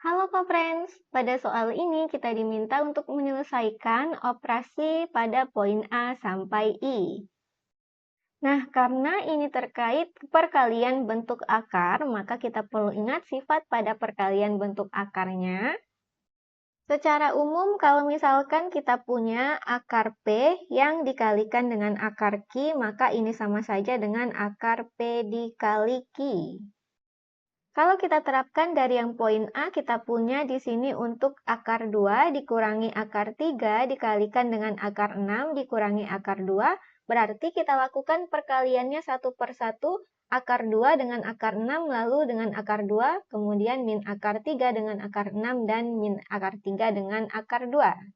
Halo Kak Friends, pada soal ini kita diminta untuk menyelesaikan operasi pada poin A sampai I. Nah, karena ini terkait perkalian bentuk akar, maka kita perlu ingat sifat pada perkalian bentuk akarnya. Secara umum, kalau misalkan kita punya akar P yang dikalikan dengan akar Q, maka ini sama saja dengan akar P dikali Q. Kalau kita terapkan dari yang poin A, kita punya di sini untuk akar 2 dikurangi akar 3 dikalikan dengan akar 6 dikurangi akar 2, berarti kita lakukan perkaliannya satu per satu, akar 2 dengan akar 6 lalu dengan akar 2, kemudian min akar 3 dengan akar 6 dan min akar 3 dengan akar 2.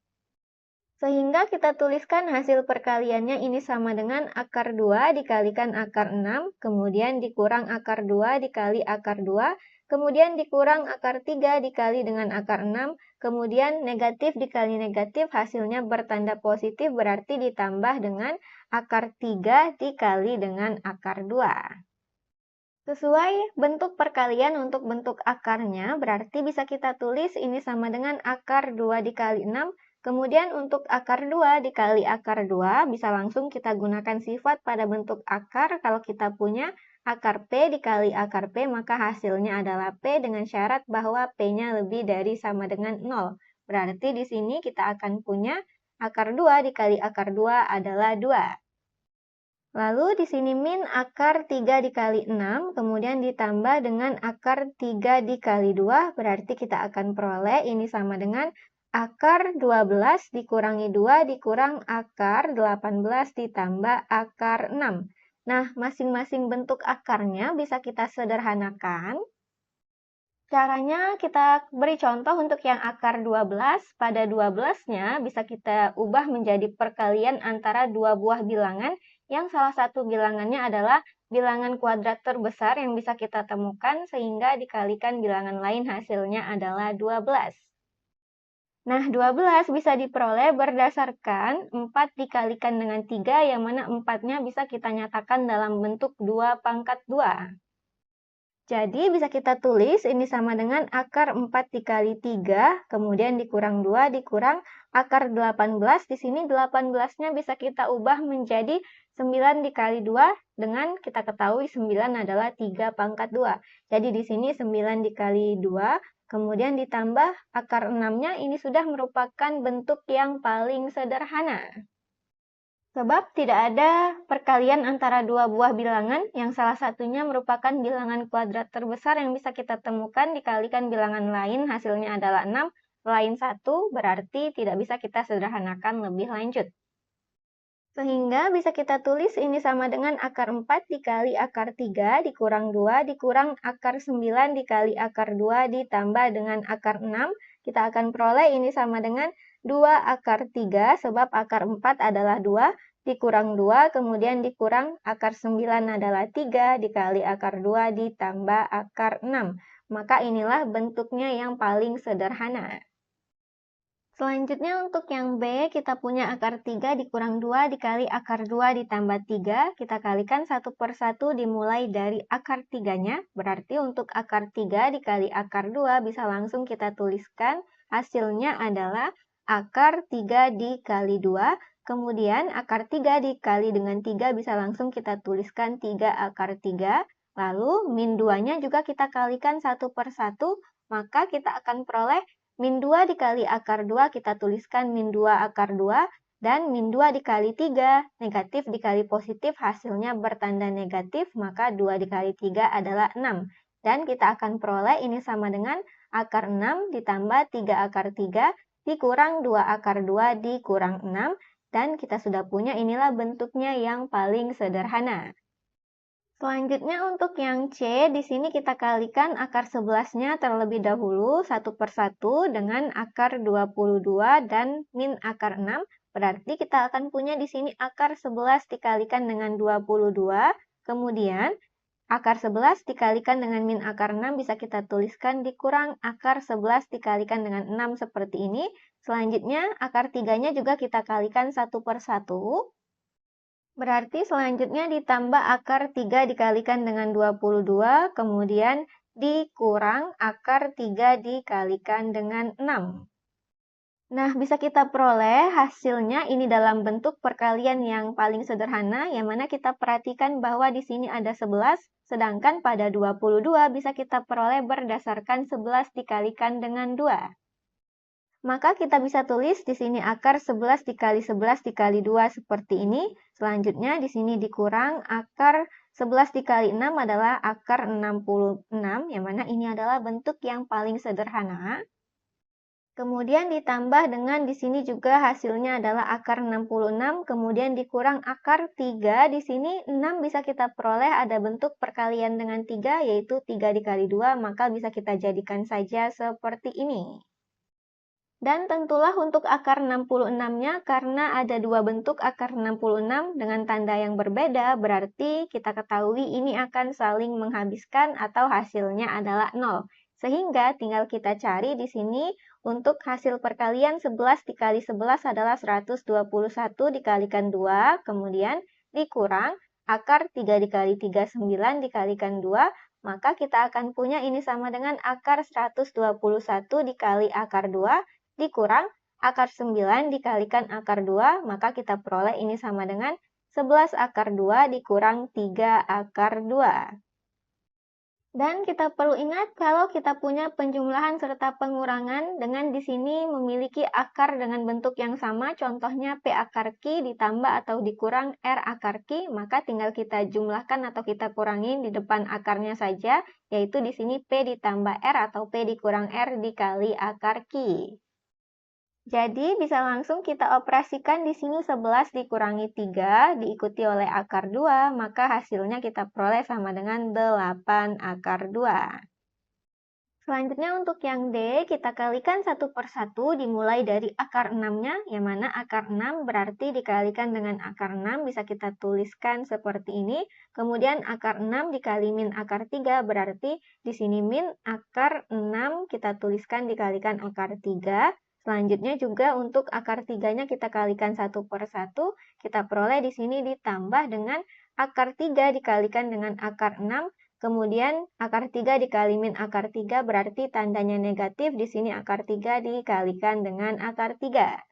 Sehingga kita tuliskan hasil perkaliannya ini sama dengan akar 2 dikalikan akar 6, kemudian dikurang akar 2 dikali akar 2, kemudian dikurang akar 3 dikali dengan akar 6, kemudian negatif dikali negatif hasilnya bertanda positif berarti ditambah dengan akar 3 dikali dengan akar 2. Sesuai bentuk perkalian untuk bentuk akarnya, berarti bisa kita tulis ini sama dengan akar 2 dikali 6, kemudian untuk akar 2 dikali akar 2, bisa langsung kita gunakan sifat pada bentuk akar. Kalau kita punya akar P dikali akar P, maka hasilnya adalah P dengan syarat bahwa P-nya lebih dari sama dengan 0. Berarti di sini kita akan punya akar 2 dikali akar 2 adalah 2. Lalu di sini min akar 3 dikali 6, kemudian ditambah dengan akar 3 dikali 2, berarti kita akan peroleh ini sama dengan akar 12 dikurangi 2 dikurang akar 18 ditambah akar 6. Nah, masing-masing bentuk akarnya bisa kita sederhanakan. Caranya kita beri contoh untuk yang akar 12, pada 12-nya bisa kita ubah menjadi perkalian antara dua buah bilangan yang salah satu bilangannya adalah bilangan kuadrat terbesar yang bisa kita temukan sehingga dikalikan bilangan lain hasilnya adalah 12. Nah, 12 bisa diperoleh berdasarkan 4 dikalikan dengan 3 yang mana 4-nya bisa kita nyatakan dalam bentuk 2 pangkat 2. Jadi bisa kita tulis ini sama dengan akar 4 dikali 3, kemudian dikurang 2 dikurang akar 18. Di sini 18-nya bisa kita ubah menjadi 9 dikali 2 dengan kita ketahui 9 adalah 3 pangkat 2. Jadi di sini 9 dikali 2, kemudian ditambah akar 6-nya ini sudah merupakan bentuk yang paling sederhana. Sebab tidak ada perkalian antara dua buah bilangan yang salah satunya merupakan bilangan kuadrat terbesar yang bisa kita temukan dikalikan bilangan lain hasilnya adalah 6, lain 1 berarti tidak bisa kita sederhanakan lebih lanjut. Sehingga bisa kita tulis ini sama dengan akar 4 dikali akar 3 dikurang 2 dikurang akar 9 dikali akar 2 ditambah dengan akar 6. Kita akan peroleh ini sama dengan 2 akar 3 sebab akar 4 adalah 2 dikurang 2 kemudian dikurang akar 9 adalah 3 dikali akar 2 ditambah akar 6. Maka inilah bentuknya yang paling sederhana. Selanjutnya untuk yang B, kita punya akar 3 dikurang 2 dikali akar 2 ditambah 3. Kita kalikan satu per satu dimulai dari akar 3-nya. Berarti untuk akar 3 dikali akar 2 bisa langsung kita tuliskan. Hasilnya adalah akar 3 dikali 2. Kemudian akar 3 dikali dengan 3 bisa langsung kita tuliskan 3 akar 3. Lalu min 2-nya juga kita kalikan satu per satu. Maka kita akan peroleh min 2 dikali akar 2 kita tuliskan min 2 akar 2 dan min 2 dikali 3 negatif dikali positif hasilnya bertanda negatif maka 2 dikali 3 adalah 6 dan kita akan peroleh ini sama dengan akar 6 ditambah 3 akar 3 dikurang 2 akar 2 dikurang 6 dan kita sudah punya inilah bentuknya yang paling sederhana. Selanjutnya untuk yang C, di sini kita kalikan akar 11-nya terlebih dahulu satu per satu dengan akar 22 dan min akar 6. Berarti kita akan punya di sini akar 11 dikalikan dengan 22. Kemudian akar 11 dikalikan dengan min akar 6 bisa kita tuliskan dikurang akar 11 dikalikan dengan 6 seperti ini. Selanjutnya akar 3-nya juga kita kalikan satu per satu. Berarti selanjutnya ditambah akar 3 dikalikan dengan 22, kemudian dikurang akar 3 dikalikan dengan 6. Nah, bisa kita peroleh hasilnya ini dalam bentuk perkalian yang paling sederhana, yang mana kita perhatikan bahwa di sini ada 11, sedangkan pada 22 bisa kita peroleh berdasarkan 11 dikalikan dengan 2. Maka kita bisa tulis di sini akar 11 dikali 11 dikali 2 seperti ini. Selanjutnya di sini dikurang akar 11 dikali 6 adalah akar 66, yang mana ini adalah bentuk yang paling sederhana. Kemudian ditambah dengan di sini juga hasilnya adalah akar 66, kemudian dikurang akar 3. Di sini 6 bisa kita peroleh ada bentuk perkalian dengan 3, yaitu 3 dikali 2, maka bisa kita jadikan saja seperti ini. Dan tentulah untuk akar 66-nya, karena ada dua bentuk akar 66 dengan tanda yang berbeda, berarti kita ketahui ini akan saling menghabiskan atau hasilnya adalah 0. Sehingga tinggal kita cari di sini untuk hasil perkalian 11 dikali 11 adalah 121 dikalikan 2, kemudian dikurang akar 3 dikali 3, 9 dikalikan 2, maka kita akan punya ini sama dengan akar 121 dikali akar 2, dikurang akar 9 dikalikan akar 2, maka kita peroleh ini sama dengan 11 akar 2 dikurang 3 akar 2. Dan kita perlu ingat kalau kita punya penjumlahan serta pengurangan dengan di sini memiliki akar dengan bentuk yang sama, contohnya P akar Q ditambah atau dikurang R akar Q, maka tinggal kita jumlahkan atau kita kurangin di depan akarnya saja, yaitu di sini P ditambah R atau P dikurang R dikali akar Q. Jadi bisa langsung kita operasikan di sini 11 dikurangi 3 diikuti oleh akar 2, maka hasilnya kita peroleh sama dengan 8 akar 2. Selanjutnya untuk yang D, kita kalikan satu per satu dimulai dari akar 6-nya, yang mana akar 6 berarti dikalikan dengan akar 6 bisa kita tuliskan seperti ini. Kemudian akar 6 dikali min akar 3 berarti di sini min akar 6 kita tuliskan dikalikan akar 3. Selanjutnya juga untuk akar 3-nya kita kalikan 1 per 1, kita peroleh di sini ditambah dengan akar 3 dikalikan dengan akar 6, kemudian akar 3 dikali min akar 3 berarti tandanya negatif, di sini akar 3 dikalikan dengan akar 3.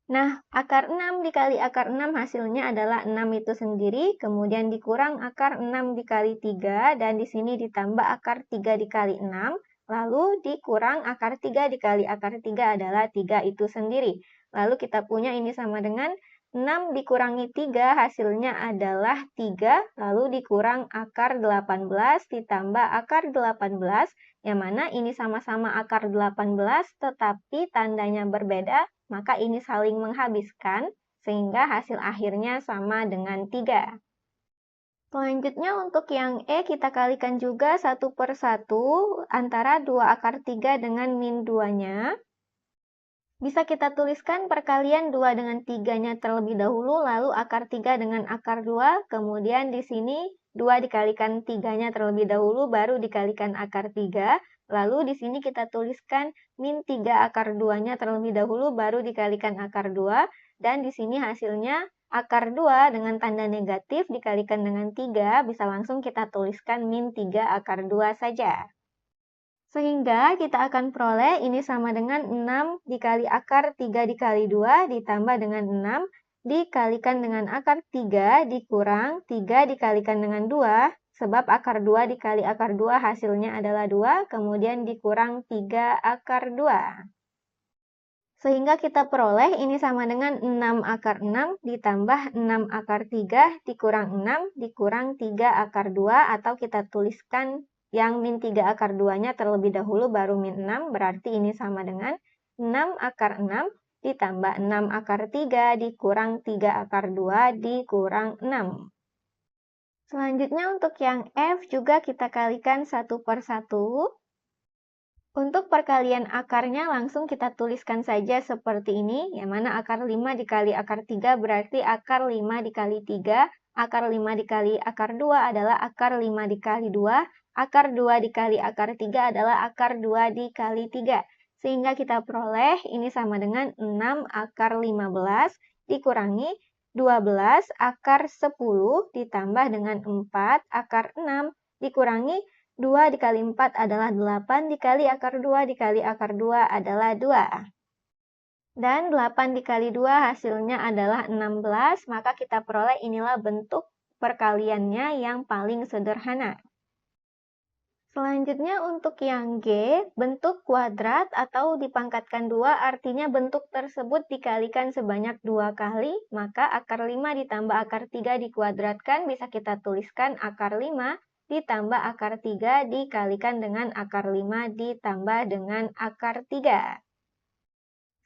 Nah, akar 6 dikali akar 6 hasilnya adalah 6 itu sendiri, kemudian dikurang akar 6 dikali 3, dan di sini ditambah akar 3 dikali 6, lalu dikurang akar 3 dikali akar 3 adalah 3 itu sendiri. Lalu kita punya ini sama dengan 6 dikurangi 3 hasilnya adalah 3, lalu dikurang akar 18 ditambah akar 18, yang mana ini sama-sama akar 18 tetapi tandanya berbeda, maka ini saling menghabiskan sehingga hasil akhirnya sama dengan 3. Selanjutnya untuk yang E kita kalikan juga 1 per 1 antara 2 akar 3 dengan min 2-nya. Bisa kita tuliskan perkalian 2 dengan 3-nya terlebih dahulu, lalu akar 3 dengan akar 2, kemudian di sini 2 dikalikan 3-nya terlebih dahulu, baru dikalikan akar 3, lalu di sini kita tuliskan min 3 akar 2-nya terlebih dahulu, baru dikalikan akar 2, dan di sini hasilnya akar 2 dengan tanda negatif dikalikan dengan 3, bisa langsung kita tuliskan min 3 akar 2 saja. Sehingga kita akan peroleh ini sama dengan 6 dikali akar 3 dikali 2 ditambah dengan 6 dikalikan dengan akar 3 dikurang 3 dikalikan dengan 2, sebab akar 2 dikali akar 2 hasilnya adalah 2, kemudian dikurang 3 akar 2. Sehingga kita peroleh ini sama dengan 6 akar 6 ditambah 6 akar 3 dikurang 6 dikurang 3 akar 2, atau kita tuliskan yang min 3 akar 2-nya terlebih dahulu baru min 6, berarti ini sama dengan 6 akar 6 ditambah 6 akar 3 dikurang 3 akar 2 dikurang 6. Selanjutnya untuk yang F juga kita kalikan 1 per 1. Untuk perkalian akarnya langsung kita tuliskan saja seperti ini, yang mana akar 5 dikali akar 3 berarti akar 5 dikali 3, akar 5 dikali akar 2 adalah akar 5 dikali 2, akar 2 dikali akar 3 adalah akar 2 dikali 3. Sehingga kita peroleh ini sama dengan 6 akar 15 dikurangi 12 akar 10 ditambah dengan 4 akar 6 dikurangi 2 dikali 4 adalah 8, dikali akar 2 dikali akar 2 adalah 2. Dan 8 dikali 2 hasilnya adalah 16, maka kita peroleh inilah bentuk perkaliannya yang paling sederhana. Selanjutnya untuk yang G, bentuk kuadrat atau dipangkatkan 2 artinya bentuk tersebut dikalikan sebanyak 2 kali, maka akar 5 ditambah akar 3 dikuadratkan bisa kita tuliskan akar 5 ditambah akar 3 dikalikan dengan akar 5 ditambah dengan akar 3.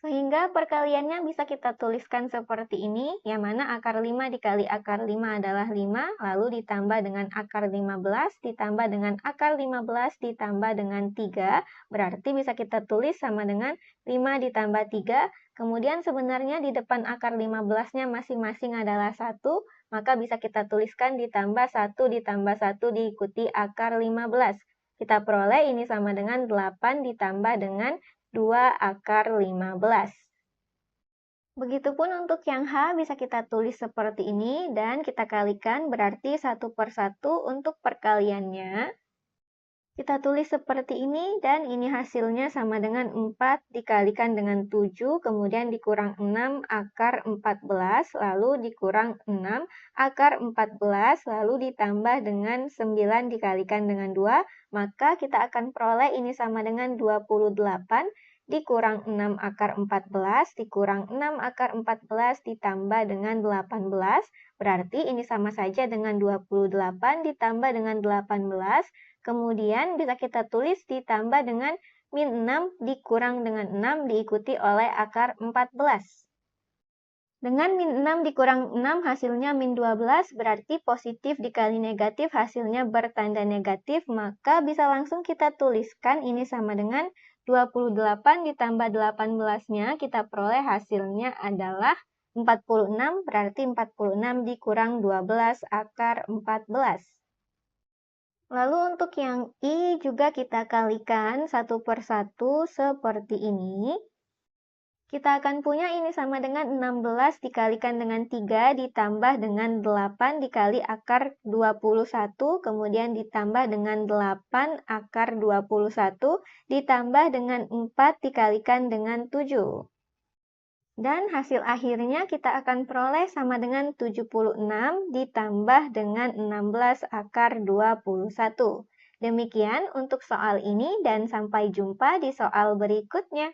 Sehingga perkaliannya bisa kita tuliskan seperti ini, yang mana akar 5 dikali akar 5 adalah 5, lalu ditambah dengan akar 15, ditambah dengan akar 15, ditambah dengan 3, berarti bisa kita tulis sama dengan 5 ditambah 3, kemudian sebenarnya di depan akar 15-nya masing-masing adalah 1, maka bisa kita tuliskan ditambah 1 ditambah 1 diikuti akar 15. Kita peroleh ini sama dengan 8 ditambah dengan 2 akar 15. Begitupun untuk yang H bisa kita tulis seperti ini dan kita kalikan berarti 1 per 1 untuk perkaliannya. Kita tulis seperti ini dan ini hasilnya sama dengan 4 dikalikan dengan 7 kemudian dikurang 6 akar 14 lalu dikurang 6 akar 14 lalu ditambah dengan 9 dikalikan dengan 2 maka kita akan peroleh ini sama dengan 28 dikurang 6 akar 14 dikurang 6 akar 14 ditambah dengan 18 berarti ini sama saja dengan 28 ditambah dengan 18 kemudian bisa kita tulis ditambah dengan min 6 dikurang dengan 6 diikuti oleh akar 14. Dengan min 6 dikurang 6 hasilnya min 12 berarti positif dikali negatif hasilnya bertanda negatif maka bisa langsung kita tuliskan ini sama dengan 28 ditambah 18-nya kita peroleh hasilnya adalah 46 berarti 46 dikurang 12 akar 14. Lalu untuk yang I juga kita kalikan 1 per 1 seperti ini. Kita akan punya ini sama dengan 16 dikalikan dengan 3 ditambah dengan 8 dikali akar 21, kemudian ditambah dengan 8 akar 21, ditambah dengan 4 dikalikan dengan 7. Dan hasil akhirnya kita akan peroleh sama dengan 76 ditambah dengan 16 akar 21. Demikian untuk soal ini dan sampai jumpa di soal berikutnya.